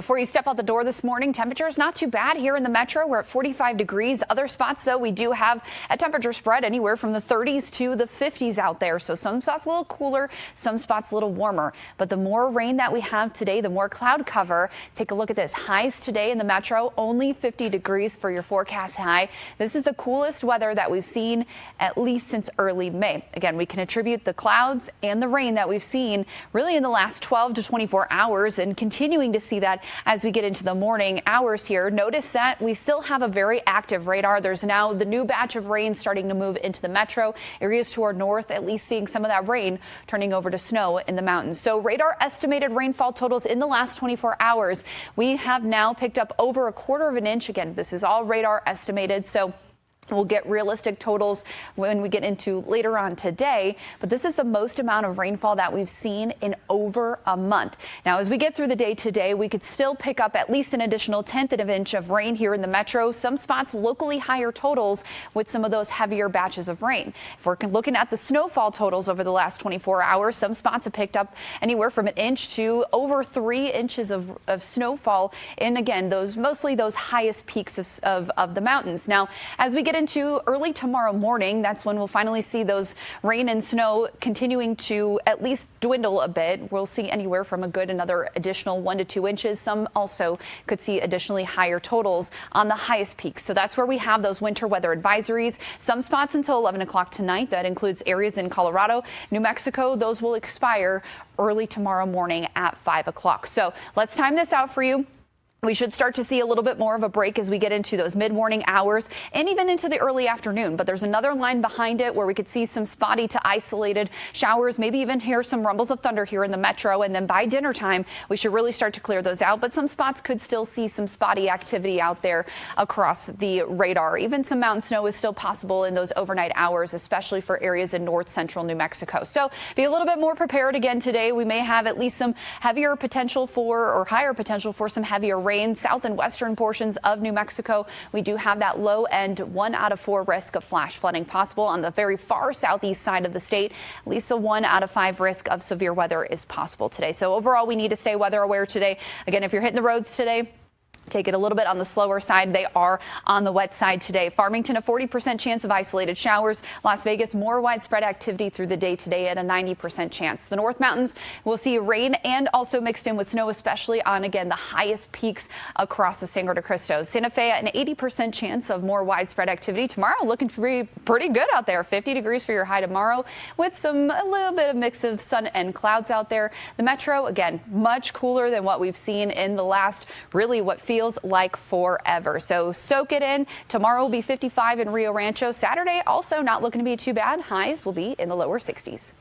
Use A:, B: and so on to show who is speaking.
A: Before you step out the door this morning, temperature is not too bad here in the metro. We're at 45 degrees. Other spots, though, we do have a temperature spread anywhere from the 30s to the 50s out there. So some spots a little cooler, some spots a little warmer. But the more rain that we have today, the more cloud cover. Take a look at this. Highs today in the metro, only 50 degrees for your forecast high. This is the coolest weather that we've seen at least since early May. Again, we can attribute the clouds and the rain that we've seen really in the last 12 to 24 hours and continuing to see that as we get into the morning hours here. Notice that we still have a very active radar. There's now the new batch of rain starting to move into the metro areas to our north, at least seeing some of that rain turning over to snow in the mountains. So radar estimated rainfall totals in the last 24 hours. We have now picked up over a quarter of an inch. Again, this is all radar estimated. So we'll get realistic totals when we get into later on today, but this is the most amount of rainfall that we've seen in over a month. Now, as we get through the day today, we could still pick up at least an additional tenth of an inch of rain here in the metro. Some spots locally higher totals with some of those heavier batches of rain. If we're looking at the snowfall totals over the last 24 hours, some spots have picked up anywhere from an inch to over 3 inches of snowfall. And again, mostly those highest peaks of the mountains. Now, as we get into early tomorrow morning, that's when we'll finally see those rain and snow continuing to at least dwindle a bit. We'll see anywhere from a good another additional 1 to 2 inches. Some also could see additionally higher totals on the highest peaks. So that's where we have those winter weather advisories. Some spots until 11 o'clock tonight. That includes areas in Colorado, New Mexico. Those will expire early tomorrow morning at 5 o'clock. So let's time this out for you. We should start to see a little bit more of a break as we get into those mid-morning hours and even into the early afternoon. But there's another line behind it where we could see some spotty to isolated showers, maybe even hear some rumbles of thunder here in the metro. And then by dinner time, we should really start to clear those out. But some spots could still see some spotty activity out there across the radar. Even some mountain snow is still possible in those overnight hours, especially for areas in north central New Mexico. So be a little bit more prepared again today. We may have at least some heavier potential for or higher potential for some heavier rain south and western portions of New Mexico. We do have that low end 1 out of 4 risk of flash flooding possible on the very far southeast side of the state. At least a 1 out of 5 risk of severe weather is possible today. So overall, we need to stay weather aware today. Again, if you're hitting the roads today, take it a little bit on the slower side. They are on the wet side today. Farmington, a 40% chance of isolated showers. Las Vegas, more widespread activity through the day today at a 90% chance. The North Mountains will see rain and also mixed in with snow, especially on, again, the highest peaks across the Sangre de Cristo. Santa Fe, an 80% chance of more widespread activity. Tomorrow, looking to be pretty good out there. 50 degrees for your high tomorrow with a little bit of mix of sun and clouds out there. The metro, again, much cooler than what we've seen in the last, really what feels like forever. So soak it in. Tomorrow will be 55 in Rio Rancho. Saturday also not looking to be too bad. Highs will be in the lower 60s.